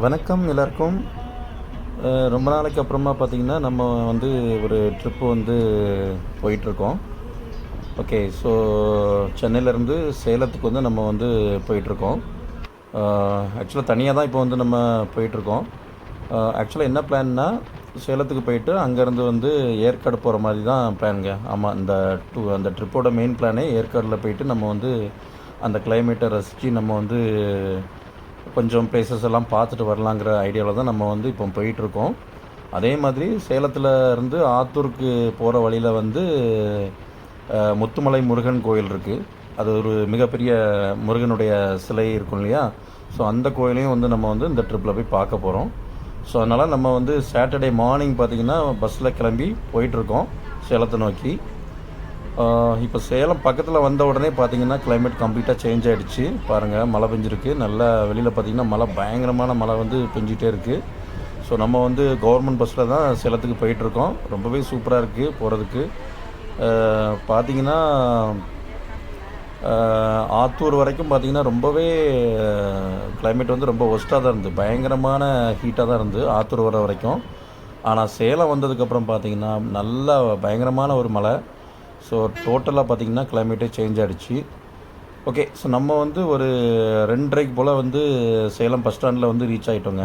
வணக்கம் எல்லாருக்கும். ரொம்ப நாளைக்கு அப்புறமா பார்த்தீங்கன்னா, நம்ம வந்து ஒரு ட்ரிப்பு வந்து போயிட்டுருக்கோம். ஓகே. ஸோ சென்னையிலேருந்து சேலத்துக்கு வந்து நம்ம வந்து போயிட்டுருக்கோம். ஆக்சுவலாக தனியா தான் இப்போ வந்து நம்ம போயிட்டுருக்கோம். ஆக்சுவலாக என்ன பிளான்னா, சேலத்துக்கு போயிட்டு அங்கேருந்து வந்து ஏற்காடு போகிற மாதிரி தான் பிளானுங்க. ஆமாம், அந்த ட்ரிப்போட மெயின் பிளானே ஏற்காடில் போயிட்டு நம்ம வந்து அந்த கிளைமேட்டை ரசித்து நம்ம வந்து கொஞ்சம் பிளேசஸ் எல்லாம் பார்த்துட்டு வரலாங்கிற ஐடியாவில் தான் நம்ம வந்து இப்போ போயிட்டுருக்கோம். அதே மாதிரி சேலத்தில் இருந்து ஆத்தூருக்கு போகிற வழியில் வந்து முத்துமலை முருகன் கோயில் இருக்குது. அது ஒரு மிகப்பெரிய முருகனுடைய சிலை இருக்கும் இல்லையா? ஸோ அந்த கோயிலையும் வந்து நம்ம வந்து இந்த ட்ரிப்பில் போய் பார்க்க போகிறோம். ஸோ அதனால் நம்ம வந்து சாட்டர்டே மார்னிங் பார்த்திங்கன்னா பஸ்ஸில் கிளம்பி போயிட்டுருக்கோம் சேலத்தை நோக்கி. இப்போ சேலம் பக்கத்தில் வந்த உடனே பார்த்தீங்கன்னா கிளைமேட் கம்ப்ளீட்டாக சேஞ்ச் ஆகிடுச்சு. பாருங்கள், மழை பெஞ்சிருக்கு. நல்லா வெளியில் பார்த்திங்கன்னா மழை, பயங்கரமான மழை வந்து பெஞ்சிட்டே இருக்குது. ஸோ நம்ம வந்து கவர்மெண்ட் பஸ்ஸில் தான் சேலத்துக்கு போயிட்டுருக்கோம். ரொம்பவே சூப்பராக இருக்குது போகிறதுக்கு. பார்த்திங்கன்னா ஆத்தூர் வரைக்கும் பார்த்திங்கன்னா ரொம்பவே கிளைமேட் வந்து ரொம்ப ஒஸ்ட்டாக தான் இருந்து, பயங்கரமான ஹீட்டாக தான் இருந்து ஆத்தூர் வர வரைக்கும். ஆனால் சேலம் வந்ததுக்கப்புறம் பார்த்திங்கன்னா நல்லா பயங்கரமான ஒரு மழை. ஸோ டோட்டலாக பார்த்திங்கன்னா கிளைமேட்டே சேஞ்ச் ஆகிடுச்சு. ஓகே. ஸோ நம்ம வந்து ஒரு 2:30 போல் வந்து சேலம் பஸ் ஸ்டாண்டில் வந்து ரீச் ஆகிட்டோங்க.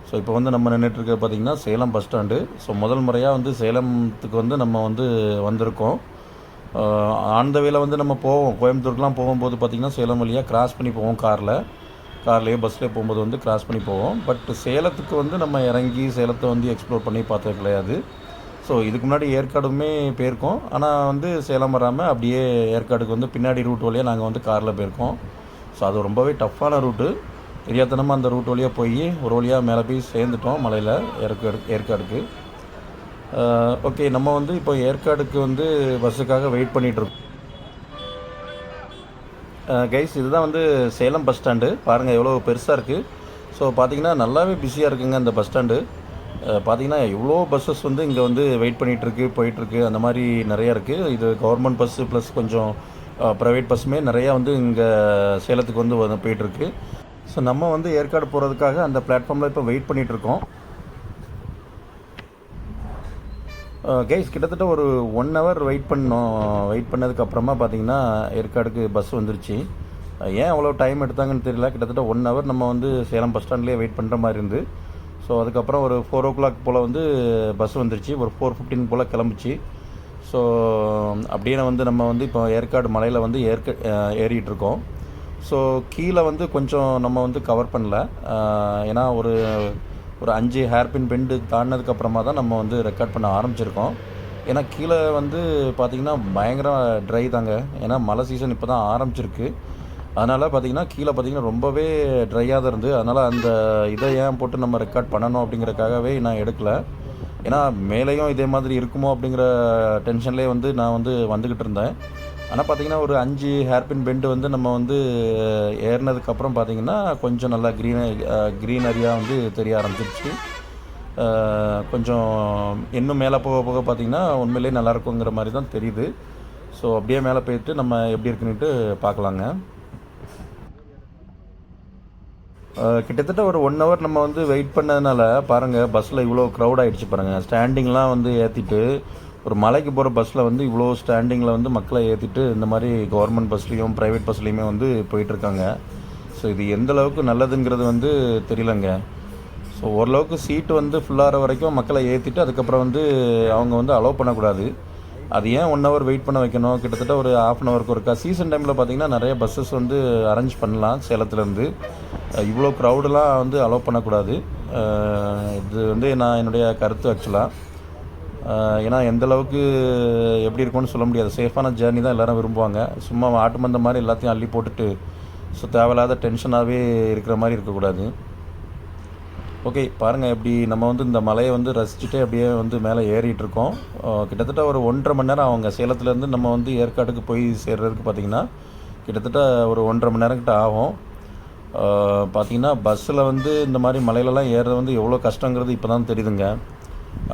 ஸோ இப்போ வந்து நம்ம நின்றுட்டுருக்க பார்த்திங்கன்னா சேலம் பஸ் ஸ்டாண்டு. ஸோ முதல் முறையாக வந்து சேலத்துக்கு வந்து நம்ம வந்து வந்திருக்கோம். ஆன் த வேல வந்து நம்ம போவோம், கோயம்புத்தூருக்குலாம் போகும்போது பார்த்திங்கன்னா சேலம் வழியாக கிராஸ் பண்ணி போவோம். கார்லேயோ பஸ்லேயோ போகும்போது வந்து கிராஸ் பண்ணி போவோம். பட் சேலத்துக்கு வந்து நம்ம இறங்கி சேலத்தை வந்து எக்ஸ்ப்ளோர் பண்ணி பார்த்தது கிடையாது. ஸோ இதுக்கு முன்னாடி ஏற்காடுமே போயிருக்கோம். ஆனால் வந்து சேலம் வராமல் அப்படியே ஏற்காடுக்கு வந்து பின்னாடி ரூட் வழியாக நாங்கள் வந்து காரில் போயிருக்கோம். ஸோ அது ரொம்பவே டஃப்பான ரூட்டு. தெரியாதனமாக அந்த ரூட் வழியாக போய் ஒரு வழியாக மேலே போய் சேர்ந்துட்டோம் மலையில் ஏற்காடுக்கு. ஓகே. நம்ம வந்து இப்போ ஏற்காடுக்கு வந்து பஸ்ஸுக்காக வெயிட் பண்ணிகிட்ருக்கோம். கைஸ், இதுதான் வந்து சேலம் பஸ் ஸ்டாண்டு. பாருங்கள் எவ்வளோ பெருசாக இருக்குது. ஸோ பார்த்திங்கன்னா நல்லாவே பிஸியாக இருக்குங்க இந்த பஸ் ஸ்டாண்டு. பார்த்திங்கன்னா எவ்வளோ பஸ்ஸஸ் வந்து இங்கே வந்து வெயிட் பண்ணிகிட்ருக்கு, போயிட்டுருக்கு. அந்த மாதிரி நிறையா இருக்குது. இது கவர்மெண்ட் பஸ்ஸு ப்ளஸ் கொஞ்சம் ப்ரைவேட் பஸ்ஸுமே நிறையா வந்து இங்கே சேலத்துக்கு வந்து போயிட்டுருக்கு. ஸோ நம்ம வந்து ஏற்காடு போகிறதுக்காக அந்த பிளாட்ஃபார்மில் இப்போ வெயிட் பண்ணிகிட்ருக்கோம். கைஸ், கிட்டத்தட்ட ஒரு 1 hour வெயிட் பண்ணோம். வெயிட் பண்ணதுக்கப்புறமா பார்த்திங்கன்னா ஏற்காடுக்கு பஸ் வந்துருச்சு. ஏன் அவ்வளோ டைம் எடுத்தாங்கன்னு தெரியல. கிட்டத்தட்ட 1 hour நம்ம வந்து சேலம் பஸ் ஸ்டாண்ட்லேயே வெயிட் பண்ணுற மாதிரி இருந்து. ஸோ அதுக்கப்புறம் ஒரு 4 o'clock போல் வந்து பஸ் வந்துருச்சு. ஒரு 4:15 போல் கிளம்பிச்சு. ஸோ அப்படியே வந்து நம்ம வந்து இப்போ ஏற்காடு மலையில் வந்து ஏறிட்டுருக்கோம். ஸோ கீழே வந்து கொஞ்சம் நம்ம வந்து கவர் பண்ணல. ஏன்னா ஒரு 5 ஹேர்பின் பெண்டு தாண்டினதுக்கப்புறமா தான் நம்ம வந்து ரெக்கார்ட் பண்ண ஆரம்பிச்சிருக்கோம். ஏன்னா கீழே வந்து பார்த்திங்கன்னா பயங்கர ட்ரை தாங்க. ஏன்னா மழை சீசன் இப்போ தான் ஆரம்பிச்சிருக்கு. அதனால் பார்த்திங்கன்னா கீழே பார்த்திங்கன்னா ரொம்பவே ட்ரையாக தான் இருந்து. அதனால் அந்த இதை ஏன் போட்டு நம்ம ரெக்கார்ட் பண்ணணும் அப்படிங்கிறக்காகவே நான் எடுக்கலை. ஏன்னா மேலேயும் இதே மாதிரி இருக்குமோ அப்படிங்கிற டென்ஷன்லேயே வந்து நான் வந்து வந்துக்கிட்டு இருந்தேன். ஆனால் பார்த்திங்கன்னா ஒரு 5 ஹேர்பின் பெண்டு வந்து நம்ம வந்து ஏறினதுக்கப்புறம் பார்த்திங்கன்னா கொஞ்சம் நல்லா க்ரீனரியாக வந்து தெரிய ஆரம்பிச்சிருச்சு. கொஞ்சம் இன்னும் மேலே போக போக பார்த்திங்கன்னா உண்மையிலே நல்லாயிருக்குங்கிற மாதிரி தான் தெரியுது. ஸோ அப்படியே மேலே போயிட்டு நம்ம எப்படி இருக்குன்னுட்டு பார்க்கலாங்க. கிட்டத்தட்ட ஒரு 1 hour நம்ம வந்து வெயிட் பண்ணதுனால பாருங்கள் பஸ்ஸில் இவ்வளோ க்ரௌட் ஆகிடுச்சு பாருங்கள். ஸ்டாண்டிங்லாம் வந்து ஏற்றிட்டு, ஒரு மலைக்கு போகிற பஸ்ஸில் வந்து இவ்வளோ ஸ்டாண்டிங்கில் வந்து மக்களை ஏற்றிட்டு இந்த மாதிரி கவர்மெண்ட் பஸ்லேயும் ப்ரைவேட் பஸ்லேயுமே வந்து போயிட்டுருக்காங்க. ஸோ இது எந்த அளவுக்கு நல்லதுங்கிறது வந்து தெரியலங்க. ஸோ ஓரளவுக்கு சீட்டு வந்து ஃபுல்லாகிற வரைக்கும் மக்களை ஏற்றிட்டு அதுக்கப்புறம் வந்து அவங்க வந்து அலோவ் பண்ணக்கூடாது. அது ஏன் 1 hour வெயிட் பண்ண வைக்கணும்? கிட்டத்தட்ட ஒரு 1/2 hourக்கு ஒருக்கா சீசன் டைமில் பார்த்திங்கன்னா நிறைய பஸ்ஸஸ் வந்து அரேஞ்ச் பண்ணலாம் சேலத்துலேருந்து. இவ்வளோ க்ரௌடெலாம் வந்து அலோவ் பண்ணக்கூடாது. இது வந்து என்னுடைய கருத்து ஆக்சுவலாக. ஏன்னா எந்தளவுக்கு எப்படி இருக்கும்னு சொல்ல முடியாது. சேஃபான ஜேர்னி தான் எல்லோரும் விரும்புவாங்க. சும்மா ஆட்டு மந்த மாதிரி எல்லாத்தையும் அள்ளி போட்டுட்டு ஸோ தேவையில்லாத டென்ஷனாகவே இருக்கிற மாதிரி இருக்கக்கூடாது. ஓகே. பாருங்கள், எப்படி நம்ம வந்து இந்த மலையை வந்து ரசிச்சுட்டே அப்படியே வந்து மேலே ஏறிட்டுருக்கோம். கிட்டத்தட்ட ஒரு 1.5 மணி நேரம் அவங்க சேலத்துலேருந்து நம்ம வந்து ஏற்காடுக்கு போய் சேர்றதுக்கு பார்த்திங்கன்னா கிட்டத்தட்ட ஒரு 1.5 மணி நேரம் கிட்ட ஆகும். பார்த்திங்கன்னா பஸ்ஸில் வந்து இந்த மாதிரி மலையிலலாம் ஏறுறது வந்து எவ்வளோ கஷ்டங்கிறது இப்போ தான் தெரியுதுங்க.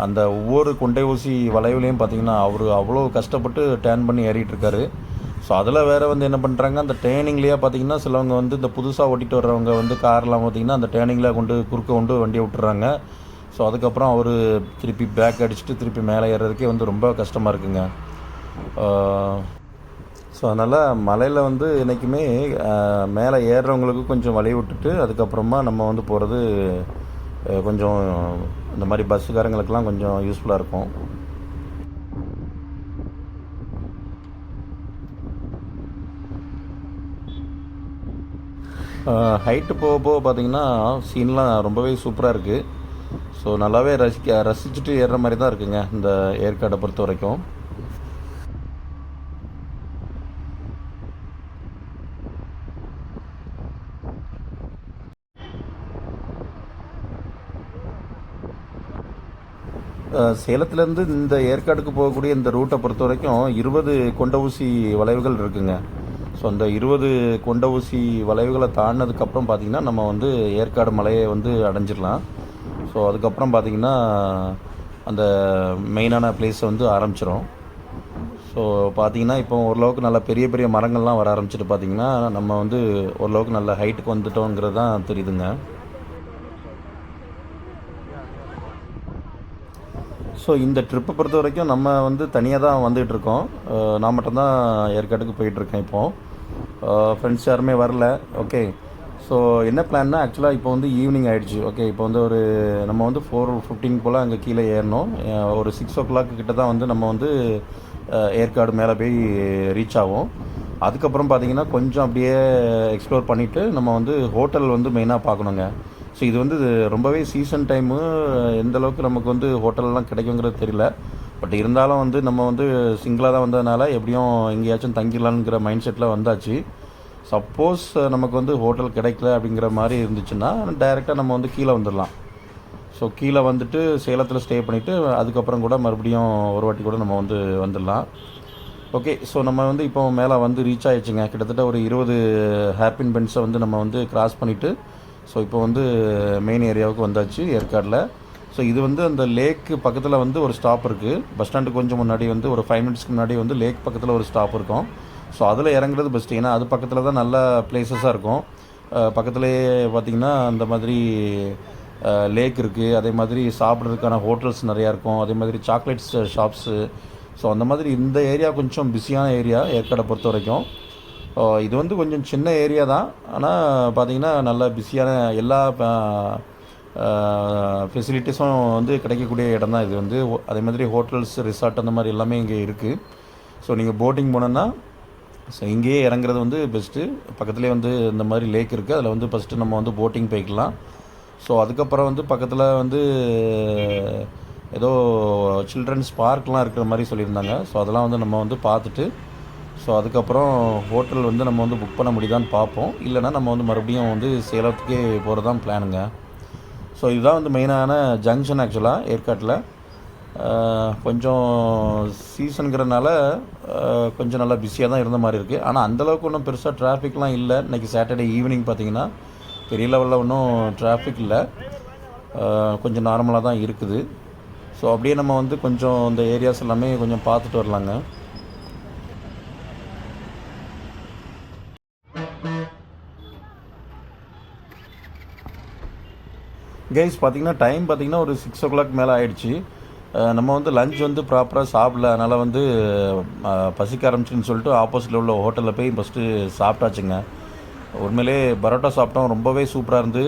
அந்த ஒவ்வொரு கொண்டை ஊசி வளைவுலையும் பார்த்திங்கன்னா அவர் அவ்வளோ கஷ்டப்பட்டு டேர்ன் பண்ணி ஏறிட்டுருக்காரு. ஸோ அதில் வேறு வந்து என்ன பண்ணுறாங்க, அந்த டேர்னிங்லேயே பார்த்தீங்கன்னா சிலவங்க வந்து இந்த புதுசாக ஓட்டிகிட்டு வர்றவங்க வந்து கார்லாம் பார்த்தீங்கன்னா அந்த டேர்னிங்கில் குறுக்க கொண்டு வண்டியை விட்டுறாங்க. ஸோ அதுக்கப்புறம் அவர் திருப்பி பேக் அடிச்சுட்டு திருப்பி மேலே ஏறுறதுக்கே வந்து ரொம்ப கஷ்டமாக இருக்குங்க. ஸோ அதனால் மலையில் வந்து என்றைக்குமே மேலே ஏறுறவங்களுக்கு கொஞ்சம் வழி விட்டுட்டு அதுக்கப்புறமா நம்ம வந்து போகிறது கொஞ்சம் இந்த மாதிரி பஸ்ஸுக்காரங்களுக்கெல்லாம் கொஞ்சம் யூஸ்ஃபுல்லாக இருக்கும். ஹைட்டு போக போக பார்த்திங்கன்னா சீன்லாம் ரொம்பவே சூப்பராக இருக்குது. ஸோ நல்லாவே ரசிச்சுட்டு ஏறுற மாதிரி தான் இருக்குங்க இந்த ஏற்காடை பொறுத்த வரைக்கும். சேலத்துலேருந்து இந்த ஏற்காடுக்கு போகக்கூடிய இந்த ரூட்டை பொறுத்த வரைக்கும் 20 கொண்ட ஊசி வளைவுகள் இருக்குங்க. ஸோ அந்த 20 கொண்ட ஊசி வளைவுகளை தாண்டினதுக்கப்புறம் பார்த்திங்கன்னா நம்ம வந்து ஏற்காடு மலையை வந்து அடைஞ்சிடலாம். ஸோ அதுக்கப்புறம் பார்த்திங்கன்னா அந்த மெயினான பிளேஸை வந்து ஆரம்பிச்சிடும். ஸோ பார்த்திங்கன்னா இப்போ ஓரளவுக்கு நல்ல பெரிய பெரிய மரங்கள்லாம் வர ஆரம்பிச்சிட்டு பார்த்திங்கன்னா நம்ம வந்து ஓரளவுக்கு நல்ல ஹைட்டுக்கு வந்துட்டோங்கிறது தான் தெரியுதுங்க. ஸோ இந்த ட்ரிப்பை பொறுத்த வரைக்கும் நம்ம வந்து தனியாக தான் வந்துகிட்ருக்கோம். நான் மட்டும்தான் ஏற்காட்டுக்கு போயிட்டுருக்கேன் இப்போது. ஃப்ரெண்ட்ஸ் யாருமே வரல. ஓகே, ஸோ என்ன பிளான்னா ஆக்சுவலாக இப்போ வந்து ஈவினிங் ஆகிடுச்சு. ஓகே, இப்போ வந்து நம்ம வந்து 4:15 போல் அங்கே கீழே ஏறணும். ஒரு 6 o'clock கிட்ட தான் வந்து நம்ம வந்து ஏற்காடு மேலே போய் ரீச் ஆகும். அதுக்கப்புறம் பார்த்திங்கன்னா கொஞ்சம் அப்படியே எக்ஸ்ப்ளோர் பண்ணிவிட்டு நம்ம வந்து ஹோட்டல் வந்து மெயினாக பார்க்கணுங்க. ஸோ இது வந்து ரொம்பவே சீசன் டைமு, எந்தளவுக்கு நமக்கு வந்து ஹோட்டல்லாம் கிடைக்குங்கிறது தெரியல. பட் இருந்தாலும் வந்து நம்ம வந்து சிங்கிளாக தான் வந்ததுனால எப்படியும் எங்கேயாச்சும் தங்கிடலான்ங்கிற மைண்ட் செட்டில் வந்தாச்சு. சப்போஸ் நமக்கு வந்து ஹோட்டல் கிடைக்கல அப்படிங்கிற மாதிரி இருந்துச்சுன்னா டைரெக்டாக நம்ம வந்து கீழே வந்துடலாம். ஸோ கீழே வந்துட்டு சேலத்தில் ஸ்டே பண்ணிவிட்டு அதுக்கப்புறம் கூட மறுபடியும் ஒரு வாட்டி கூட நம்ம வந்து வந்துடலாம். ஓகே, ஸோ நம்ம வந்து இப்போ மேலே வந்து ரீச் ஆகிடுச்சுங்க. கிட்டத்தட்ட ஒரு 20 ஹேர்பின் பென்ஸை வந்து நம்ம வந்து கிராஸ் பண்ணிவிட்டு ஸோ இப்போ வந்து மெயின் ஏரியாவுக்கு வந்தாச்சு ஏற்காடில். ஸோ இது வந்து அந்த லேக்கு பக்கத்தில் வந்து ஒரு ஸ்டாப் இருக்குது. பஸ் ஸ்டாண்டுக்கு கொஞ்சம் முன்னாடி வந்து ஒரு 5 minutesக்கு முன்னாடி வந்து லேக் பக்கத்தில் ஒரு ஸ்டாப் இருக்கும். ஸோ அதில் இறங்குறது பெஸ்ட்டு. ஏன்னா அது பக்கத்தில் தான் நல்ல பிளேசஸாக இருக்கும். பக்கத்துலேயே பார்த்திங்கன்னா அந்த மாதிரி லேக் இருக்குது. அதே மாதிரி சாப்பிட்றதுக்கான ஹோட்டல்ஸ் நிறையா இருக்கும். அதே மாதிரி சாக்லேட்ஸ் ஷாப்ஸு. ஸோ அந்த மாதிரி இந்த ஏரியா கொஞ்சம் பிஸியான ஏரியா ஏற்காடை பொறுத்த வரைக்கும். இது வந்து கொஞ்சம் சின்ன ஏரியா தான். ஆனால் பார்த்திங்கன்னா நல்லா பிஸியான எல்லா ஃபெசிலிட்டிஸும் வந்து கிடைக்கக்கூடிய இடம் தான் இது வந்து. அதே மாதிரி ஹோட்டல்ஸ், ரிசார்ட் அந்த மாதிரி எல்லாமே இங்கே இருக்குது. ஸோ நீங்கள் போட்டிங் போனோன்னா ஸோ இங்கேயே இறங்குறது வந்து பெஸ்ட்டு. பக்கத்துலேயே வந்து இந்த மாதிரி லேக் இருக்குது. அதில் வந்து ஃபஸ்ட்டு நம்ம வந்து போட்டிங் போய்க்கலாம். ஸோ அதுக்கப்புறம் வந்து பக்கத்தில் வந்து ஏதோ சில்ட்ரன்ஸ் பார்க்லாம் இருக்கிற மாதிரி சொல்லியிருந்தாங்க. ஸோ அதெல்லாம் வந்து நம்ம வந்து பார்த்துட்டு ஸோ அதுக்கப்புறம் ஹோட்டல் வந்து நம்ம வந்து புக் பண்ண முடியுதான்னு பார்ப்போம். இல்லைனா நம்ம வந்து மறுபடியும் வந்து சேலத்துக்கே போகிறது தான் பிளானுங்க. ஸோ இதுதான் வந்து மெயினான ஜங்ஷன் ஆக்சுவலாக ஏற்காட்டில். கொஞ்சம் சீசனுங்கிறனால கொஞ்சம் நல்லா பிஸியாக தான் இருந்த மாதிரி இருக்குது. ஆனால் அந்தளவுக்கு ஒன்றும் பெருசாக டிராஃபிக்லாம் இல்லை. இன்றைக்கி சாட்டர்டே ஈவினிங் பார்த்திங்கன்னா பெரிய லெவலில் ஒன்றும் டிராஃபிக் இல்லை. கொஞ்சம் நார்மலாக தான் இருக்குது. ஸோ அப்படியே நம்ம வந்து கொஞ்சம் இந்த ஏரியாஸ் எல்லாமே கொஞ்சம் பார்த்துட்டு வரலாங்க. கைஸ் பார்த்திங்கன்னா டைம் பார்த்திங்கன்னா ஒரு 6 o'clock மேலே ஆகிடுச்சு. நம்ம வந்து லஞ்ச் வந்து ப்ராப்பராக சாப்பிடல. அதனால் வந்து பசிக்க ஆரம்பிச்சுன்னு சொல்லிட்டு ஆப்போசிட்டில் உள்ள ஹோட்டலில் போய் ஃபஸ்ட்டு சாப்பிட்டாச்சுங்க. உண்மையிலே பரோட்டா சாப்பிட்டோம். ரொம்பவே சூப்பராக இருந்து.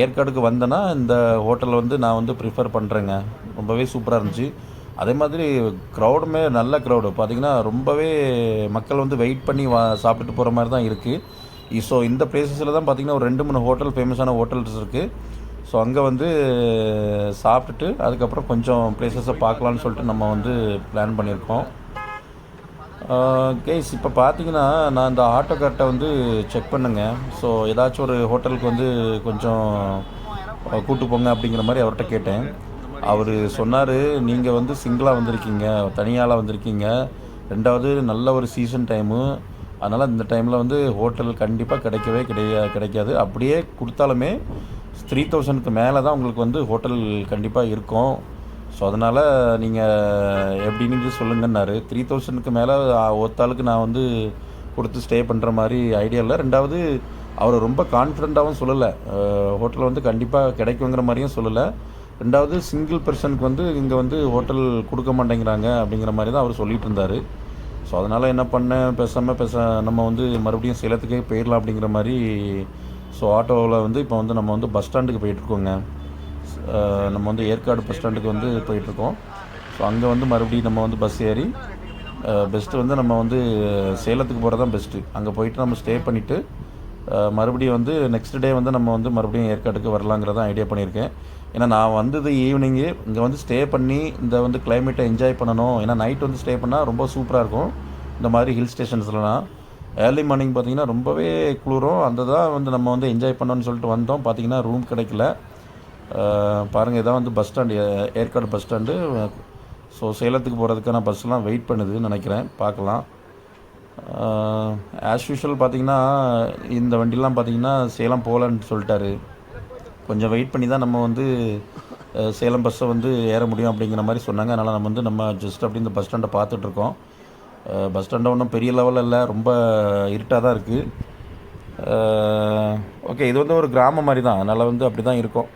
ஏற்காடுக்கு வந்தேன்னா இந்த ஹோட்டலில் வந்து நான் வந்து ப்ரிஃபர் பண்ணுறேங்க. ரொம்பவே சூப்பராக இருந்துச்சு. அதே மாதிரி க்ரௌடுமே நல்ல க்ரௌடு. பார்த்திங்கன்னா ரொம்பவே மக்கள் வந்து வெயிட் பண்ணி சாப்பிட்டுட்டு போகிற மாதிரி தான் இருக்குது. ஸோ இந்த பிளேசஸில் தான் பார்த்திங்கன்னா ஒரு 2-3 ஹோட்டல் ஃபேமஸான ஹோட்டல்ஸ் இருக்குது. ஸோ அங்கே வந்து சாப்பிட்டுட்டு அதுக்கப்புறம் கொஞ்சம் பிளேசஸை பார்க்கலான்னு சொல்லிட்டு நம்ம வந்து பிளான் பண்ணியிருக்கோம். கேஸ் இப்போ பார்த்தீங்கன்னா நான் இந்த ஆட்டோக்கார்ட்டை வந்து செக் பண்ணுங்க. ஸோ ஏதாச்சும் ஒரு ஹோட்டலுக்கு வந்து கொஞ்சம் கூட்டு போங்க அப்படிங்கிற மாதிரி அவர்கிட்ட கேட்டேன். அவர் சொன்னார், நீங்கள் வந்து சிங்கிளாக வந்திருக்கீங்க, தனியாளாக வந்திருக்கீங்க, ரெண்டாவது நல்ல ஒரு சீசன் டைமு, அதனால் இந்த டைமில் வந்து ஹோட்டல் கண்டிப்பாக கிடைக்காது. அப்படியே கொடுத்தாலுமே 3000க்கு மேலே தான் உங்களுக்கு வந்து ஹோட்டல் கண்டிப்பாக இருக்கும். ஸோ அதனால் நீங்கள் எப்படின்னு சொல்லுங்கன்னாரு. 3000க்கு மேலே ஒருத்தாளுக்கு நான் வந்து கொடுத்து ஸ்டே பண்ணுற மாதிரி ஐடியா இல்லை. ரெண்டாவது அவர் ரொம்ப கான்ஃபிடெண்ட்டாகவும் சொல்லலை, ஹோட்டல் வந்து கண்டிப்பாக கிடைக்குங்கிற மாதிரியும் சொல்லலை. ரெண்டாவது சிங்கிள் பர்சனுக்கு வந்து இங்கே வந்து ஹோட்டல் கொடுக்க மாட்டேங்கிறாங்க அப்படிங்கிற மாதிரி தான் அவர் சொல்லிகிட்டு இருந்தார். ஸோ அதனால் என்ன பண்ணேன், நம்ம வந்து மறுபடியும் சேலத்துக்கே போயிடலாம் அப்படிங்கிற மாதிரி. ஸோ ஆட்டோவில் வந்து இப்போ வந்து நம்ம வந்து பஸ் ஸ்டாண்டுக்கு போயிட்டுருக்கோங்க. நம்ம வந்து ஏற்காடு பஸ் ஸ்டாண்டுக்கு வந்து போயிட்டுருக்கோம். ஸோ அங்கே வந்து மறுபடியும் நம்ம வந்து பஸ் ஏறி பெஸ்ட்டு வந்து நம்ம வந்து சேலத்துக்கு போகிறது தான் பெஸ்ட்டு. அங்கே போயிட்டு நம்ம ஸ்டே பண்ணிவிட்டு மறுபடியும் வந்து நெக்ஸ்ட் டே வந்து நம்ம வந்து மறுபடியும் ஏற்காடுக்கு வரலாங்கிறதான் ஐடியா பண்ணியிருக்கேன். ஏன்னா நான் வந்தது ஈவினிங்கு, இங்கே வந்து ஸ்டே பண்ணி இந்த வந்து கிளைமேட்டை என்ஜாய் பண்ணணும். ஏன்னா நைட் வந்து ஸ்டே பண்ணால் ரொம்ப சூப்பராக இருக்கும் இந்த மாதிரி ஹில் ஸ்டேஷன்ஸ்லாம். ஏர்லி மார்னிங் பார்த்திங்கன்னா ரொம்பவே குளிரும். அந்த தான் வந்து நம்ம வந்து என்ஜாய் பண்ணோன்னு சொல்லிட்டு வந்தோம். பார்த்திங்கன்னா ரூம் கிடைக்கல. பாருங்கள், இதான் வந்து bus stand, Yercaud bus stand. So சேலத்துக்கு போகிறதுக்கான பஸ்லாம் வெயிட் பண்ணுதுன்னு நினைக்கிறேன், பார்க்கலாம். ஆஸ் யூஷுவல் பார்த்திங்கன்னா இந்த வண்டிலாம் பார்த்திங்கன்னா சேலம் போகலன்னு சொல்லிட்டாரு. கொஞ்சம் வெயிட் பண்ணி தான் நம்ம வந்து சேலம் பஸ்ஸை வந்து ஏற முடியும் அப்படிங்கிற மாதிரி சொன்னாங்க. அதனால் நம்ம ஜஸ்ட் அப்படி இந்த பஸ் ஸ்டாண்டை பார்த்துட்ருக்கோம். பஸ் ஸ்டாண்டை ஒன்றும் பெரிய லெவலில் இல்லை, ரொம்ப இருட்டாக தான் இருக்குது. ஓகே, இது வந்து ஒரு கிராமம் மாதிரி தான், அதனால் வந்து அப்படி தான் இருக்கும்.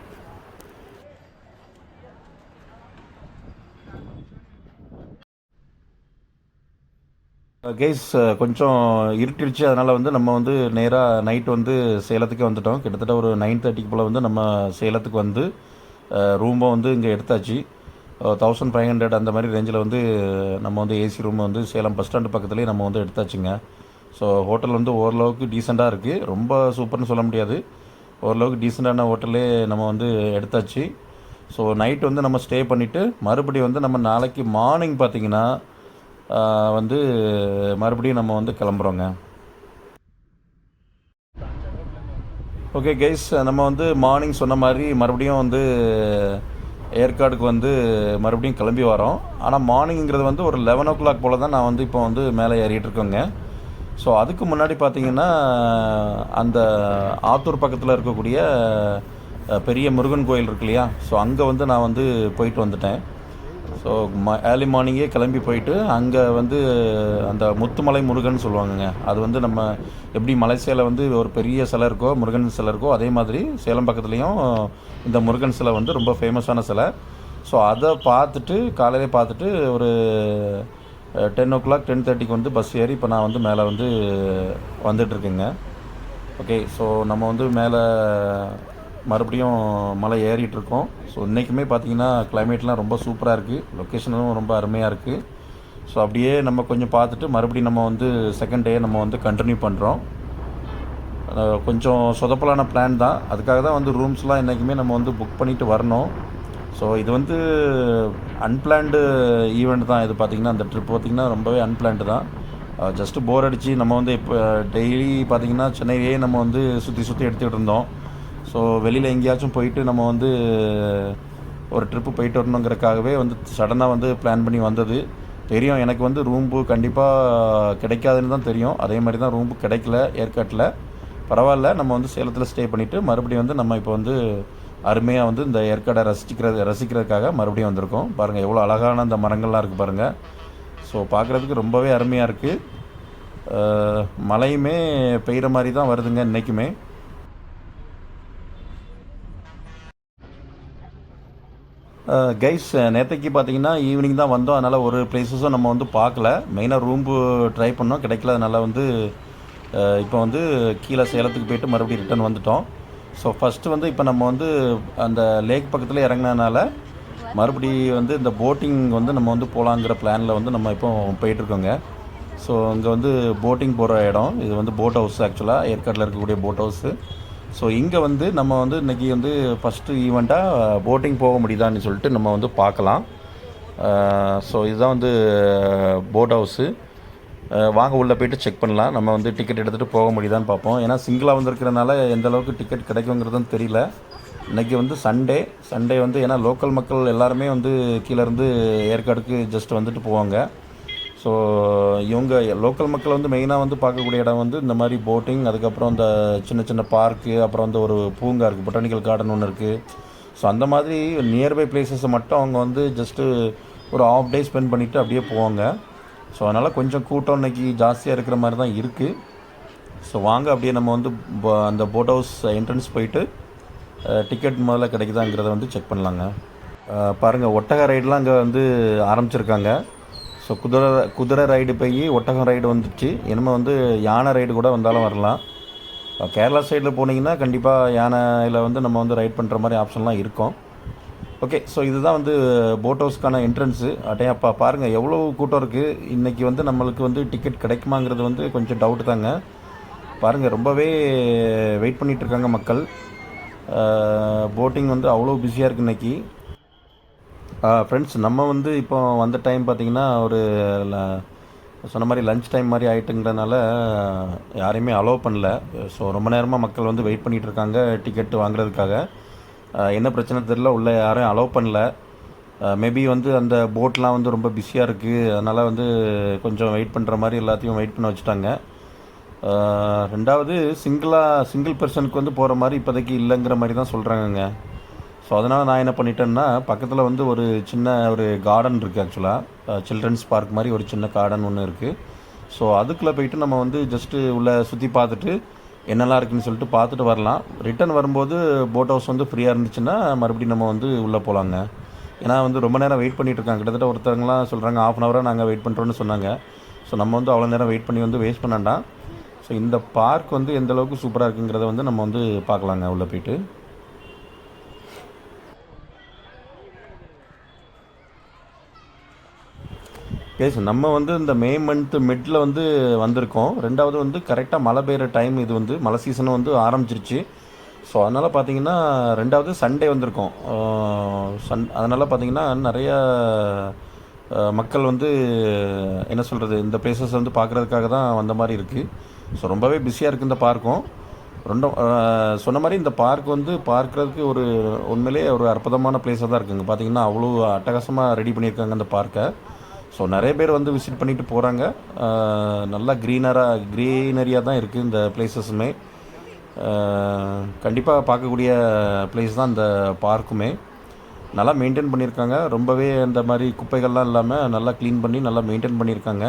கைஸ், கொஞ்சம் இருட்டிடுச்சு. அதனால் வந்து நம்ம வந்து நேராக நைட் வந்து சேலத்துக்கே வந்துட்டோம். கிட்டத்தட்ட ஒரு 9:30 போல் வந்து நம்ம சேலத்துக்கு வந்து ரூமும் வந்து இங்கே எடுத்தாச்சு. 1500 அந்த மாதிரி ரேஞ்சில் வந்து நம்ம வந்து ஏசி ரூம் வந்து சேலம் பஸ் ஸ்டாண்டு பக்கத்துலேயே நம்ம வந்து எடுத்தாச்சுங்க. ஸோ ஹோட்டல் வந்து ஓரளவுக்கு டீசெண்டாக இருக்குது, ரொம்ப சூப்பர்னு சொல்ல முடியாது, ஓரளவுக்கு டீசெண்டான ஹோட்டலே நம்ம வந்து எடுத்தாச்சு. ஸோ நைட் வந்து நம்ம ஸ்டே பண்ணிவிட்டு மறுபடியும் வந்து நம்ம நாளைக்கு மார்னிங் பார்த்திங்கன்னா வந்து மறுபடியும் நம்ம வந்து கிளம்புறோங்க. ஓகே கைஸ், நம்ம வந்து மார்னிங் சொன்ன மாதிரி மறுபடியும் வந்து ஏற்காடுக்கு வந்து மறுபடியும் கிளம்பி வரோம். ஆனால் மார்னிங்கிறது வந்து ஒரு 11 o'clock போல் தான் நான் வந்து இப்போ வந்து மேலே ஏறிட்டு இருக்கேங்க. ஸோ அதுக்கு முன்னாடி பார்த்திங்கன்னா அந்த ஆத்தூர் பக்கத்தில் இருக்கக்கூடிய பெரிய முருகன் கோயில் இருக்கு இல்லையா, ஸோ அங்கே வந்து நான் வந்து போயிட்டு வந்துட்டேன். ஸோ ஏர்லி மார்னிங்கே கிளம்பி போயிட்டு அங்கே வந்து அந்த முத்துமலை முருகன் சொல்லுவாங்கங்க. அது வந்து நம்ம எப்படி மலேசியாவில் வந்து ஒரு பெரிய சிலை இருக்கோ, முருகன் சிலை இருக்கோ, அதே மாதிரி சேலம் பக்கத்துலேயும் இந்த முருகன் சிலை வந்து ரொம்ப ஃபேமஸான சிலை. ஸோ அதை பார்த்துட்டு காலையிலே பார்த்துட்டு ஒரு 10 o'clock 10:30 வந்து பஸ் ஏறி இப்போ நான் வந்து மேலே வந்து வந்துட்டுருக்கேங்க. ஓகே, ஸோ நம்ம வந்து மேலே மறுபடியும் மலை ஏறிட்டுருக்கோம். ஸோ இன்றைக்குமே பார்த்திங்கன்னா கிளைமேட்லாம் ரொம்ப சூப்பராக இருக்குது, லொக்கேஷனும் ரொம்ப அருமையாக இருக்குது. ஸோ அப்படியே நம்ம கொஞ்சம் பார்த்துட்டு மறுபடியும் நம்ம வந்து செகண்ட் டே நம்ம வந்து கண்டினியூ பண்ணுறோம். கொஞ்சம் சொதப்பலான பிளான் தான், அதுக்காக தான் வந்து ரூம்ஸ்லாம் என்றைக்குமே நம்ம வந்து புக் பண்ணிவிட்டு வரணும். ஸோ இது வந்து அன்பிளான்டு ஈவெண்ட் தான். இது பார்த்திங்கன்னா அந்த ட்ரிப் பார்த்திங்கன்னா ரொம்பவே அன்பிளான்டு தான். ஜஸ்ட்டு போர் அடித்து நம்ம வந்து இப்போ டெய்லி பார்த்திங்கன்னா சென்னையிலேயே நம்ம வந்து சுற்றி எடுத்துக்கிட்டு இருந்தோம். ஸோ வெளியில் எங்கேயாச்சும் போயிட்டு நம்ம வந்து ஒரு ட்ரிப்பு போயிட்டு வரணுங்கிறதுக்காகவே வந்து சடனாக வந்து பிளான் பண்ணி வந்தது. தெரியும் எனக்கு வந்து ரூம்பு கண்டிப்பாக கிடைக்காதுன்னு தான் தெரியும். அதே மாதிரி தான் ரூம்பு கிடைக்கல ஏற்காட்டில். பரவாயில்ல, நம்ம வந்து சேலத்தில் ஸ்டே பண்ணிவிட்டு மறுபடியும் வந்து நம்ம இப்போ வந்து அருமையாக வந்து இந்த ஏற்காடை ரசிக்கிறதுக்காக மறுபடியும் வந்திருக்கோம். பாருங்கள் எவ்வளோ அழகான அந்த மரங்கள்லாம் இருக்குது பாருங்கள். ஸோ பார்க்குறதுக்கு ரொம்பவே அருமையாக இருக்குது. மழையுமே பெய்கிற மாதிரி தான் வருதுங்க இன்றைக்குமே. கைஸ், நேற்றைக்கு பார்த்தீங்கன்னா ஈவினிங் தான் வந்தோம். அதனால் ஒரு பிளேஸஸும் நம்ம வந்து பார்க்கல. மெயினாக ரூம்பு ட்ரை பண்ணோம், கிடைக்கல. அதனால் வந்து இப்போ வந்து கீழே சேலத்துக்கு போய்ட்டு மறுபடியும் ரிட்டர்ன் வந்துட்டோம். ஸோ ஃபஸ்ட்டு வந்து இப்போ நம்ம வந்து அந்த லேக் பக்கத்தில் இறங்கினதுனால மறுபடியும் வந்து இந்த போட்டிங் வந்து நம்ம வந்து போகலாங்கிற பிளானில் வந்து நம்ம இப்போ போயிட்டுருக்கோங்க. ஸோ இங்கே வந்து போட்டிங் போகிற இடம், இது வந்து போட் ஹவுஸ், ஆக்சுவலாக ஏற்காட்டில் இருக்கக்கூடிய போட் ஹவுஸு. ஸோ இங்கே வந்து நம்ம வந்து இன்றைக்கி வந்து ஃபஸ்ட்டு ஈவெண்ட்டாக போட்டிங் போக முடியுதான்னு சொல்லிட்டு நம்ம வந்து பார்க்கலாம். ஸோ இதுதான் வந்து போட் ஹவுஸு. வாங்க உள்ளே போய்ட்டு செக் பண்ணலாம். நம்ம வந்து டிக்கெட் எடுத்துகிட்டு போக முடியுதான்னு பார்ப்போம். ஏன்னா சிங்கிளாக வந்திருக்கிறனால எந்த அளவுக்கு டிக்கெட் கிடைக்குங்கிறதுன்னு தெரியல. இன்றைக்கி வந்து சண்டே வந்து ஏன்னா லோக்கல் மக்கள் எல்லாருமே வந்து கீழேருந்து ஏற்காடுக்கு ஜஸ்ட் வந்துட்டு போவாங்க. ஸோ இவங்க லோக்கல் மக்கள் வந்து மெயினாக வந்து பார்க்கக்கூடிய இடம் வந்து இந்த மாதிரி போட்டிங், அதுக்கப்புறம் இந்த சின்ன சின்ன பார்க்கு, அப்புறம் வந்து ஒரு பூங்கா இருக்குது, பொட்டானிக்கல் கார்டன் ஒன்று இருக்குது. ஸோ அந்த மாதிரி நியர்பை பிளேசஸை மட்டும் அவங்க வந்து ஜஸ்ட்டு ஒரு ஆஃப் டே ஸ்பெண்ட் பண்ணிவிட்டு அப்படியே போவாங்க. ஸோ அதனால் கொஞ்சம் கூட்டம் இன்றைக்கி ஜாஸ்தியாக இருக்கிற மாதிரி தான் இருக்குது. ஸோ வாங்க அப்படியே நம்ம வந்து அந்த போட் ஹவுஸ் என்ட்ரன்ஸ் போயிட்டு டிக்கெட் முதல்ல கிடைக்குதாங்கிறத வந்து செக் பண்ணலாங்க. பாருங்கள், ஒட்டக ரைடெலாம் அங்கே வந்து ஆரம்பிச்சிருக்காங்க. ஸோ குதிரை ரைடு போய் ஒட்டகம் ரைடு வந்துச்சு. இனிமேல் வந்து யானை ரைடு கூட வந்தாலும் வரலாம். கேரளா சைடில் போனீங்கன்னா கண்டிப்பாக யானையில் வந்து நம்ம வந்து ரைட் பண்ணுற மாதிரி ஆப்ஷன்லாம் இருக்கும். ஓகே, ஸோ இதுதான் வந்து போட் ஹவுஸ்க்கான என்ட்ரன்ஸு. அட்டையாப்பா பாருங்கள் எவ்வளோ கூட்டம் இருக்குது. இன்றைக்கி வந்து நம்மளுக்கு வந்து டிக்கெட் கிடைக்குமாங்கிறது வந்து கொஞ்சம் டவுட்டு தாங்க. பாருங்கள், ரொம்பவே வெயிட் பண்ணிகிட்ருக்காங்க மக்கள். போட்டிங் வந்து அவ்வளோ பிஸியாக இருக்குது இன்றைக்கி. ஃப்ரெண்ட்ஸ், நம்ம வந்து இப்போ வந்த டைம் பார்த்திங்கன்னா ஒரு சொன்ன மாதிரி லன்ச் டைம் மாதிரி ஆகிட்டுங்கிறதுனால யாரையுமே அலோவ் பண்ணல. ஸோ ரொம்ப நேரமாக மக்கள் வந்து வெயிட் பண்ணிகிட்ருக்காங்க டிக்கெட்டு வாங்குறதுக்காக. என்ன பிரச்சனை தெரியல, உள்ளே யாரையும் அலோவ் பண்ணல. மேபி வந்து அந்த போட்லாம் வந்து ரொம்ப பிஸியாக இருக்குது, அதனால் வந்து கொஞ்சம் வெயிட் பண்ணுற மாதிரி எல்லாத்தையும் வெயிட் பண்ண வச்சுட்டாங்க. ரெண்டாவது சிங்கிள் பர்சனுக்கு வந்து போகிற மாதிரி இப்போதைக்கு இல்லைங்கிற மாதிரி தான் சொல்கிறாங்கங்க. ஸோ அதனால் நான் என்ன பண்ணிட்டேன்னா, பக்கத்தில் வந்து ஒரு சின்ன ஒரு கார்டன் இருக்குது. ஆக்சுவலாக சில்ட்ரன்ஸ் பார்க் மாதிரி ஒரு சின்ன கார்டன் ஒன்று இருக்குது. ஸோ அதுக்குள்ளே போயிட்டு நம்ம வந்து ஜஸ்ட்டு உள்ளே சுற்றி பார்த்துட்டு என்னெல்லாம் இருக்குதுன்னு சொல்லிட்டு பார்த்துட்டு வரலாம். ரிட்டன் வரும்போது போட் ஹவுஸ் வந்து ஃப்ரீயாக இருந்துச்சுன்னா மறுபடியும் நம்ம வந்து உள்ளே போகலாங்க. ஏன்னா வந்து ரொம்ப நேரம் வெயிட் பண்ணிகிட்ருக்காங்க. கிட்டத்தட்ட ஒருத்தவங்களாம் சொல்கிறாங்க 1/2 hour நாங்கள் வெயிட் பண்ணுறோன்னு சொன்னாங்க. ஸோ நம்ம வந்து அவ்வளோ நேரம் வெயிட் பண்ணி வந்து வேஸ்ட் பண்ணாண்டாம். ஸோ இந்த பார்க் வந்து எந்தளவுக்கு சூப்பராக இருக்குங்கிறத வந்து நம்ம வந்து பார்க்கலாங்க உள்ளே போயிட்டு. கேஸ் நம்ம வந்து இந்த மே மந்த்து மிட்டில் வந்து வந்திருக்கோம். ரெண்டாவது வந்து கரெக்டாக மழை பெய்கிற டைம், இது வந்து மழை சீசனும் வந்து ஆரம்பிச்சிருச்சு. ஸோ அதனால் பார்த்திங்கன்னா ரெண்டாவது சண்டே வந்திருக்கோம். அதனால் பார்த்திங்கன்னா நிறையா மக்கள் வந்து என்ன சொல்கிறது, இந்த பிளேசஸ் வந்து பார்க்குறதுக்காக தான் வந்த மாதிரி இருக்குது. ஸோ ரொம்பவே பிஸியாக இருக்குது இந்த பார்க்கும். சொன்ன மாதிரி இந்த பார்க் வந்து பார்க்குறதுக்கு ஒரு உண்மையிலேயே ஒரு அற்புதமான பிளேஸாக தான் இருக்குங்க. பார்த்திங்கன்னா அவ்வளோ அட்டகாசமாக ரெடி பண்ணியிருக்காங்க அந்த பார்க்கை. ஸோ நிறைய பேர் வந்து விசிட் பண்ணிவிட்டு போகிறாங்க. நல்லா க்ரீனரியாக தான் இருக்குது இந்த பிளேசஸுமே. கண்டிப்பாக பார்க்கக்கூடிய பிளேஸ் தான் இந்த பார்க்குமே. நல்லா மெயின்டைன் பண்ணியிருக்காங்க. ரொம்பவே அந்த மாதிரி குப்பைகள்லாம் இல்லாமல் நல்லா க்ளீன் பண்ணி நல்லா மெயின்டைன் பண்ணியிருக்காங்க.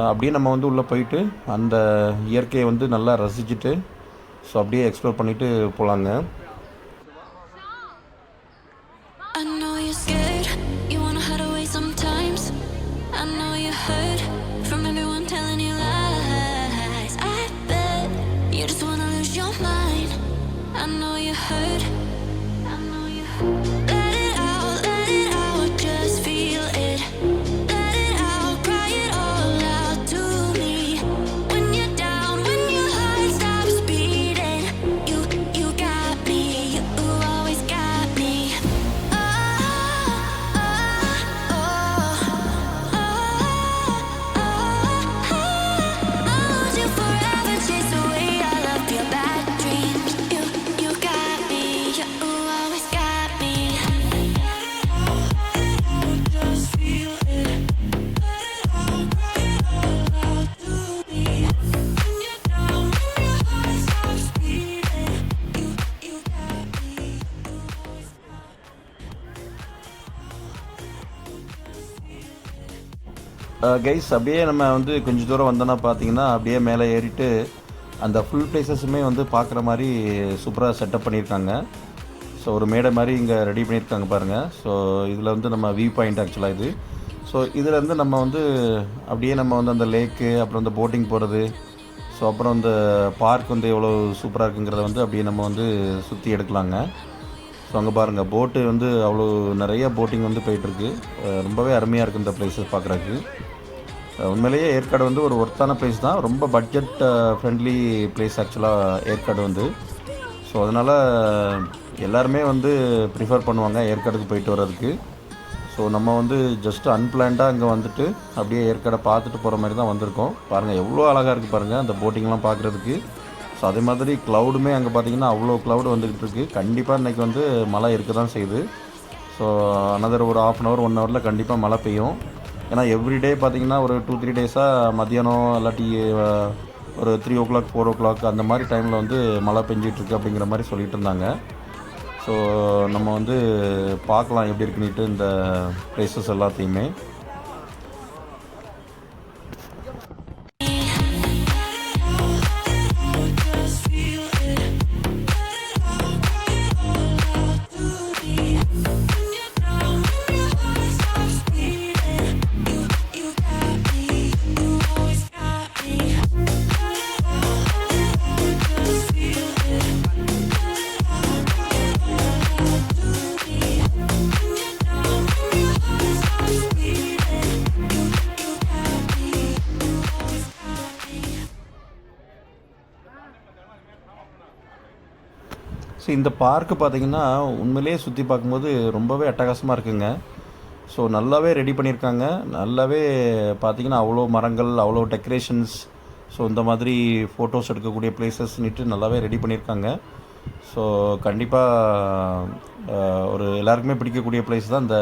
அப்படியே நம்ம வந்து உள்ளே போயிட்டு அந்த இயற்கையை வந்து நல்லா ரசிச்சுட்டு ஸோ அப்படியே எக்ஸ்ப்ளோர் பண்ணிவிட்டு போகலாங்க. I know you heard from everyone telling you lies. I bet you just wanna lose your mind. I know you heard. Let it out, just feel it. Let it out, cry it all out to me. When you're down, when your heart stops beating, you got me, you always got me. Guys, அப்படியே நம்ம வந்து கொஞ்சம் தூரம் வந்தோன்னா பார்த்தீங்கன்னா அப்படியே மேலே ஏறிட்டு அந்த ஃபுல் பிளேசஸுமே வந்து பார்க்குற மாதிரி சூப்பராக செட்டப் பண்ணியிருக்காங்க. ஸோ ஒரு மேடை மாதிரி இங்கே ரெடி பண்ணியிருக்காங்க பாருங்கள். ஸோ இதில் வந்து நம்ம வியூ பாயிண்ட் ஆக்சுவலாக இது. ஸோ இதிலேருந்து நம்ம வந்து அப்படியே நம்ம வந்து அந்த லேக்கு, அப்புறம் அந்த போட்டிங் போகிறது, ஸோ அப்புறம் இந்த பார்க் வந்து எவ்வளோ சூப்பராக இருக்குங்கிறத வந்து அப்படியே நம்ம வந்து சுற்றி எடுக்கலாங்க. ஸோ அங்கே பாருங்கள், போட்டு வந்து அவ்வளோ நிறைய போட்டிங் வந்து போயிட்டுருக்கு. ரொம்பவே அருமையாக இருக்குது இந்த பிளேஸஸ் பார்க்குறதுக்கு. உண்மையிலேயே ஏற்காடு வந்து ஒரு ஒர்த்தான பிளேஸ் தான். ரொம்ப பட்ஜெட் ஃப்ரெண்ட்லி பிளேஸ் ஆக்சுவலாக ஏற்காடு வந்து. ஸோ அதனால் எல்லாருமே வந்து ப்ரிஃபர் பண்ணுவாங்க ஏற்காடுக்கு போயிட்டு வர்றதுக்கு. ஸோ நம்ம வந்து ஜஸ்ட்டு அன்பிளான்டாக அங்கே வந்துட்டு அப்படியே ஏற்காடை பார்த்துட்டு போகிற மாதிரி தான் வந்திருக்கோம். பாருங்கள் எவ்வளோ அழகாக இருக்குது பாருங்கள் அந்த போட்டிங்லாம் பார்க்குறதுக்கு. ஸோ அதே மாதிரி க்ளவுடுமே அங்கே பார்த்திங்கன்னா அவ்வளோ க்ளவுடு வந்துக்கிட்டு இருக்குது. கண்டிப்பாக இன்றைக்கி வந்து மழை இருக்க தான் செய்யுது. ஸோ அனதர் ஒரு 1/2 hour 1 hourல கண்டிப்பாக மழை பெய்யும். ஏன்னா எவ்ரிடே பார்த்திங்கன்னா ஒரு 2-3 டேஸாக மதியானம் இல்லாட்டி ஒரு 3 o'clock 4 o'clock அந்த மாதிரி டைமில் வந்து மழை பெஞ்சிட்ருக்கு அப்படிங்கிற மாதிரி சொல்லிகிட்டு இருந்தாங்க. ஸோ ஸோ நம்ம வந்து பார்க்கலாம் எப்படி இருக்குன்னுட்டு இந்த ப்ளேஸஸ் எல்லாத்தையுமே. ஸோ இந்த பார்க்கு பார்த்திங்கன்னா உண்மையிலேயே சுற்றி பார்க்கும்போது ரொம்பவே அட்டகாசமாக இருக்குங்க. ஸோ நல்லாவே ரெடி பண்ணியிருக்காங்க. நல்லாவே பார்த்திங்கன்னா அவ்வளோ மரங்கள், அவ்வளோ டெக்கரேஷன்ஸ், ஸோ இந்த மாதிரி ஃபோட்டோஸ் எடுக்கக்கூடிய பிளேசஸ்ன்னுட்டு நல்லாவே ரெடி பண்ணியிருக்காங்க. ஸோ கண்டிப்பாக ஒரு எல்லாருக்குமே பிடிக்கக்கூடிய பிளேஸ் தான் இந்த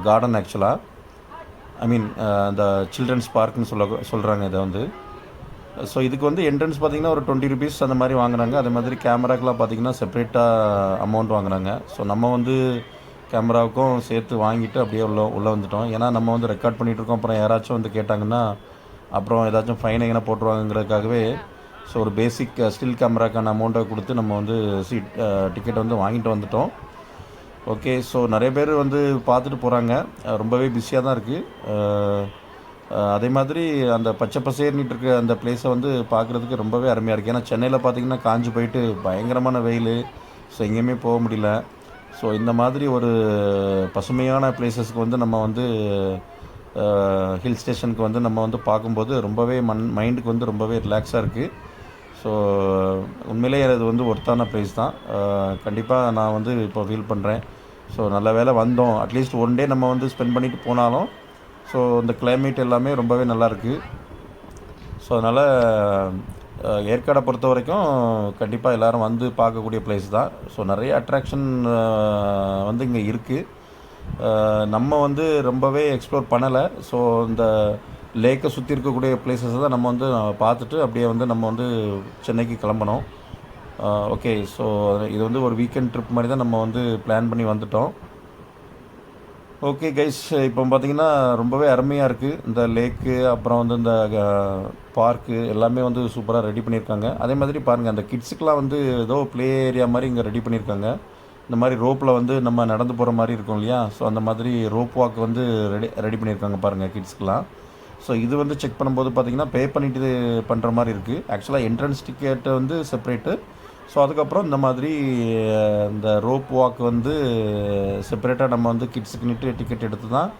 கார்டன் ஆக்சுவலாக. ஐ மீன் இந்த சில்ட்ரன்ஸ் பார்க்குன்னு சொல்கிறாங்க இதை வந்து. ஸோ இதுக்கு வந்து என்ட்ரன்ஸ் பார்த்திங்கன்னா ஒரு 20 ருபீஸ் அந்த மாதிரி வாங்குறாங்க. அதே மாதிரி கேமராக்கெலாம் பார்த்திங்கன்னா செப்பரேட்டாக அமௌண்ட் வாங்குறாங்க. ஸோ நம்ம வந்து கேமராவுக்கும் சேர்த்து வாங்கிட்டு அப்படியே உள்ளே வந்துட்டோம். ஏன்னா நம்ம வந்து ரெக்கார்ட் பண்ணிகிட்ருக்கோம். அப்புறம் யாராச்சும் வந்து கேட்டாங்கன்னா அப்புறம் ஏதாச்சும் ஃபைன் எங்கன்னா போட்டுருவாங்கிறதுக்காகவே ஸோ ஒரு பேசிக் ஸ்டில் கேமராக்கான அமௌண்ட்டை கொடுத்து நம்ம வந்து டிக்கெட் வந்து வாங்கிட்டு வந்துட்டோம். ஓகே, ஸோ நிறைய பேர் வந்து பார்த்துட்டு போகிறாங்க. ரொம்பவே பிஸியாக தான் இருக்குது. அதே மாதிரி அந்த பச்சை பசேர்னிட்டு இருக்க அந்த பிளேஸை வந்து பார்க்குறதுக்கு ரொம்பவே அருமையாக இருக்குது. ஏன்னா சென்னையில் பார்த்திங்கன்னா காஞ்சு போயிட்டு பயங்கரமான வெயில், ஸோ எங்கேயுமே போக முடியல. ஸோ இந்த மாதிரி ஒரு பசுமையான பிளேஸஸ்க்கு வந்து நம்ம வந்து ஹில் ஸ்டேஷனுக்கு வந்து நம்ம வந்து பார்க்கும்போது ரொம்பவே மைண்டுக்கு வந்து ரொம்பவே ரிலாக்ஸாக இருக்குது. ஸோ உண்மையிலேயே அது வந்து ஒர்த்தான ப்ளேஸ் தான். கண்டிப்பாக நான் வந்து இப்போ ஃபீல் பண்ணுறேன். ஸோ நல்ல வேளை வந்தோம். அட்லீஸ்ட் ஒன் டே நம்ம வந்து ஸ்பெண்ட் பண்ணிவிட்டு போனாலும் ஸோ இந்த கிளைமேட் எல்லாமே ரொம்பவே நல்லாயிருக்கு. ஸோ அதனால் ஏற்காடை பொறுத்த வரைக்கும் கண்டிப்பாக எல்லோரும் வந்து பார்க்கக்கூடிய பிளேஸ் தான். ஸோ நிறைய அட்ராக்ஷன் வந்து இங்கே இருக்குது. நம்ம வந்து ரொம்பவே எக்ஸ்ப்ளோர் பண்ணலை. ஸோ இந்த லேக்கை சுற்றி இருக்கக்கூடிய பிளேசஸை தான் நம்ம வந்து பார்த்துட்டு அப்படியே வந்து நம்ம வந்து சென்னைக்கு கிளம்பணும். ஓகே, ஸோ இது வந்து ஒரு வீக்கெண்ட் ட்ரிப் மாதிரி தான் நம்ம வந்து பிளான் பண்ணி வந்துட்டோம். ஓகே கைஸ், இப்போ பார்த்திங்கன்னா ரொம்பவே அருமையாக இருக்குது இந்த லேக்கு. அப்புறம் வந்து இந்த பார்க்கு எல்லாமே வந்து சூப்பராக ரெடி பண்ணியிருக்காங்க. அதே மாதிரி பாருங்கள், அந்த கிட்ஸுக்கெலாம் வந்து ஏதோ ப்ளே ஏரியா மாதிரி இங்கே ரெடி பண்ணியிருக்காங்க. இந்த மாதிரி ரோப்பில் வந்து நம்ம நடந்து போகிற மாதிரி இருக்கும் இல்லையா, ஸோ அந்த மாதிரி ரோப் வாக் வந்து ரெடி பண்ணியிருக்காங்க பாருங்கள் கிட்ஸ்க்கெலாம். ஸோ இது வந்து செக் பண்ணும்போது பார்த்திங்கன்னா பே பண்ணிட்டு பண்ணுற மாதிரி இருக்குது. ஆக்சுவலாக என்ட்ரன்ஸ் டிக்கெட்டு வந்து செப்பரேட்டு. ஸோ அதுக்கப்புறம் இந்த மாதிரி இந்த ரோப் வாக் வந்து செப்பரேட்டாக நம்ம வந்து கிட்ஸுக்குன்னுட்டு டிக்கெட் எடுத்து தான்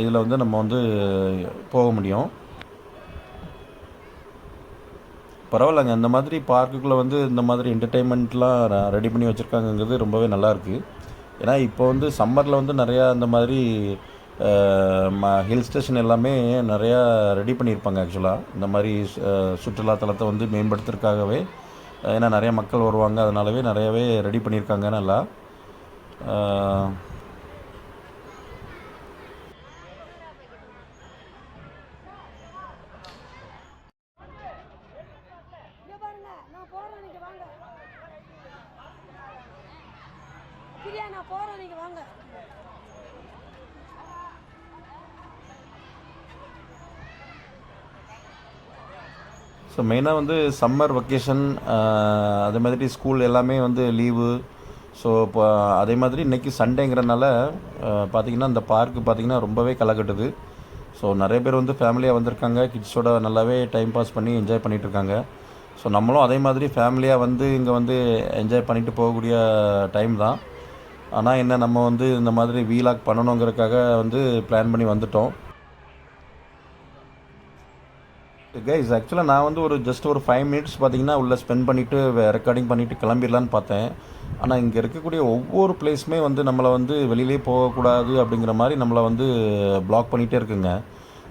இதில் வந்து நம்ம வந்து போக முடியும். பரவாயில்லைங்க, இந்த மாதிரி பார்க்குக்குள்ளே வந்து இந்த மாதிரி என்டர்டெயின்மெண்ட்லாம் ரெடி பண்ணி வச்சுருக்காங்கங்கிறது ரொம்பவே நல்லாயிருக்கு. ஏன்னா இப்போ வந்து சம்மரில் வந்து நிறையா இந்த மாதிரி ஹில் ஸ்டேஷன் எல்லாமே நிறையா ரெடி பண்ணியிருப்பாங்க ஆக்சுவலாக. இந்த மாதிரி சுற்றுலாத்தலத்தை வந்து மேம்படுத்துறதுக்காகவே. ஏன்னா நிறையா மக்கள் வருவாங்க, அதனாலவே நிறையாவே ரெடி பண்ணியிருக்காங்க நல்லா. ஸோ மெயினாக வந்து சம்மர் வெக்கேஷன், அதே மாதிரி ஸ்கூல் எல்லாமே வந்து லீவு. ஸோ இப்போ அதே மாதிரி இன்றைக்கி சண்டேங்கிறனால பார்த்திங்கன்னா இந்த பார்க்கு பார்த்திங்கன்னா ரொம்பவே களை கட்டுது. ஸோ நிறைய பேர் வந்து ஃபேமிலியாக வந்திருக்காங்க, கிட்ஸோட நல்லாவே டைம் பாஸ் பண்ணி என்ஜாய் பண்ணிகிட்ருக்காங்க. ஸோ நம்மளும் அதே மாதிரி ஃபேமிலியாக வந்து இங்கே வந்து என்ஜாய் பண்ணிவிட்டு போகக்கூடிய டைம் தான். ஆனால் என்ன, நம்ம வந்து இந்த மாதிரி வீலாக் பண்ணணுங்கிறதுக்காக வந்து பிளான் பண்ணி வந்துட்டோம். கைஸ், ஆக்சுவலாக நான் வந்து ஜஸ்ட் ஒரு 5 மினிட்ஸ் பார்த்திங்கன்னா உள்ளே ஸ்பெண்ட் பண்ணிவிட்டு ரெக்கார்டிங் பண்ணிவிட்டு கிளம்பிடலான்னு பார்த்தேன். ஆனால் இங்கே இருக்கக்கூடிய ஒவ்வொரு பிளேஸுமே வந்து நம்மளை வந்து வெளியிலே போகக்கூடாது அப்படிங்கிற மாதிரி நம்மளை வந்து பிளாக் பண்ணிகிட்டே இருக்குங்க.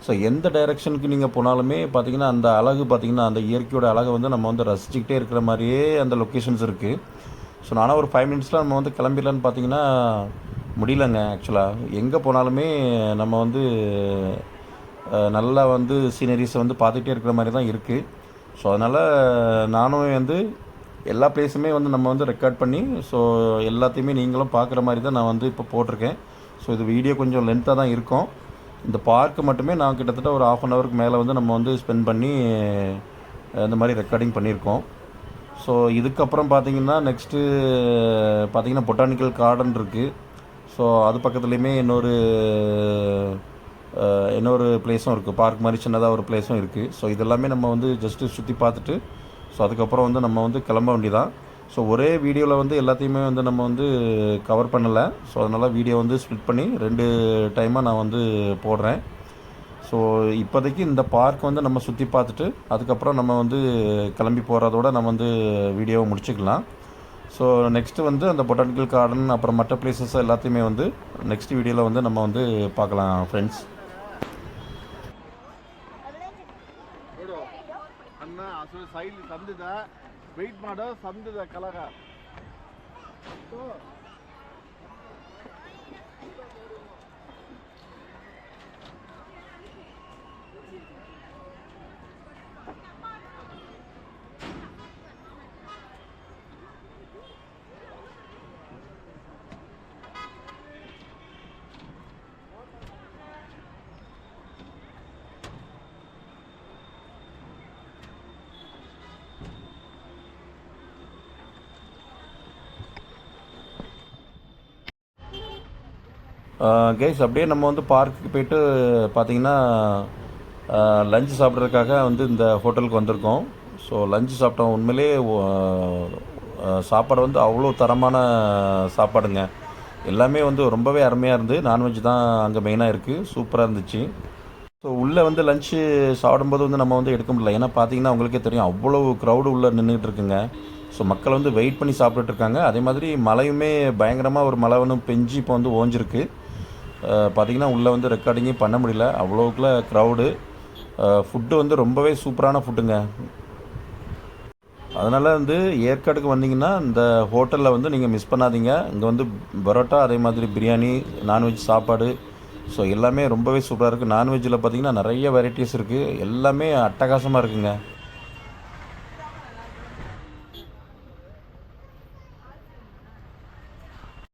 ஸோ எந்த டைரெக்ஷனுக்கு நீங்கள் போனாலுமே பார்த்திங்கன்னா அந்த அழகு பார்த்திங்கன்னா அந்த இயற்கையோட அழகை வந்து நம்ம வந்து ரசிச்சுக்கிட்டே இருக்கிற மாதிரியே அந்த லொக்கேஷன்ஸ் இருக்குது. ஸோ நானும் ஒரு 5 மினிட்ஸில் நம்ம வந்து கிளம்பிடலான்னு பார்த்திங்கன்னா முடியலங்க. ஆக்சுவலாக எங்கே போனாலுமே நம்ம வந்து நல்லா வந்து சீனரிஸை வந்து பார்த்துக்கிட்டே இருக்கிற மாதிரி தான் இருக்குது. ஸோ அதனால் நானும் வந்து எல்லா பிளேஸுமே வந்து நம்ம வந்து ரெக்கார்ட் பண்ணி ஸோ எல்லாத்தையுமே நீங்களும் பார்க்குற மாதிரி தான் நான் வந்து இப்போ போட்டிருக்கேன். ஸோ இது வீடியோ கொஞ்சம் லென்த்தாக தான் இருக்கும். இந்த பார்க்கு மட்டுமே நான் கிட்டத்தட்ட ஒரு 1/2 ஹவருக்கு மேலே வந்து நம்ம வந்து ஸ்பெண்ட் பண்ணி இந்த மாதிரி ரெக்கார்டிங் பண்ணியிருக்கோம். ஸோ இதுக்கப்புறம் பார்த்தீங்கன்னா நெக்ஸ்ட்டு பார்த்தீங்கன்னா பொட்டானிக்கல் கார்டன் இருக்குது. ஸோ அது பக்கத்துலேயுமே இன்னொரு பிளேஸும் இருக்குது, பார்க் மாதிரி சின்னதாக ஒரு பிளேஸும் இருக்குது. ஸோ இதெல்லாமே நம்ம வந்து ஜஸ்ட்டு சுற்றி பார்த்துட்டு ஸோ அதுக்கப்புறம் வந்து நம்ம வந்து கிளம்ப வேண்டியதான். ஸோ ஒரே வீடியோவில் வந்து எல்லாத்தையுமே வந்து நம்ம வந்து கவர் பண்ணலை. ஸோ அதனால் வீடியோ வந்து ஸ்ப்ளிட் பண்ணி 2 டைமாக நான் வந்து போடுறேன். ஸோ இப்போதைக்கு இந்த பார்க் வந்து நம்ம சுற்றி பார்த்துட்டு அதுக்கப்புறம் நம்ம வந்து கிளம்பி போகிறதோட நம்ம வந்து வீடியோவை முடிச்சுக்கலாம். ஸோ நெக்ஸ்ட்டு வந்து அந்த பொட்டானிக்கல் கார்டன் அப்புறம் மற்ற பிளேசஸ் எல்லாத்தையுமே வந்து நெக்ஸ்ட் வீடியோவில் வந்து நம்ம வந்து பார்க்கலாம் ஃப்ரெண்ட்ஸ். ಅನ್ನ ಹಸು ಸೈಡ್ ಸಂದಿದ ವೆಯ್ಟ್ ಮಾಡೋ ಸಂದಿದ ಕಲಗ கைஸ் அப்படியே நம்ம வந்து பார்க்குக்கு போயிட்டு பார்த்தீங்கன்னா லஞ்சு சாப்பிட்றதுக்காக வந்து இந்த ஹோட்டலுக்கு வந்திருக்கோம். ஸோ லஞ்சு சாப்பிட்டோம். உண்மையிலே சாப்பாடு வந்து அவ்வளோ தரமான சாப்பாடுங்க. எல்லாமே வந்து ரொம்பவே அருமையாக இருந்து. நான்வெஜ் தான் அங்கே மெயினாக இருக்குது, சூப்பராக இருந்துச்சு. ஸோ உள்ளே வந்து லஞ்சு சாப்பிடும்போது வந்து நம்ம வந்து எடுக்க முடியல. ஏன்னா பார்த்தீங்கன்னா உங்களுக்கே தெரியும் அவ்வளோ க்ரௌடு உள்ளே நின்றுட்டு இருக்குங்க. ஸோ மக்கள் வந்து வெயிட் பண்ணி சாப்பிட்டுட்டு இருக்காங்க. அதே மாதிரி மழையுமே பயங்கரமாக ஒரு மழை ஒன்று பெஞ்சு இப்போ வந்து ஓஞ்சிருக்கு. பார்த்திங்கன்னா உள்ளே வந்து ரெக்கார்டிங்கே பண்ண முடியல, அவ்வளோக்குள்ள க்ரௌடு. ஃபுட்டு வந்து ரொம்பவே சூப்பரான ஃபுட்டுங்க. அதனால் வந்து ஏற்காடுக்கு வந்தீங்கன்னா இந்த ஹோட்டலில் வந்து நீங்கள் மிஸ் பண்ணாதீங்க. இங்கே வந்து பரோட்டா, அதே மாதிரி பிரியாணி, நான்வெஜ் சாப்பாடு, ஸோ எல்லாமே ரொம்பவே சூப்பராக இருக்குது. நான்வெஜ்ஜில் பார்த்திங்கன்னா நிறைய வெரைட்டிஸ் இருக்குது, எல்லாமே அட்டகாசமாக இருக்குங்க.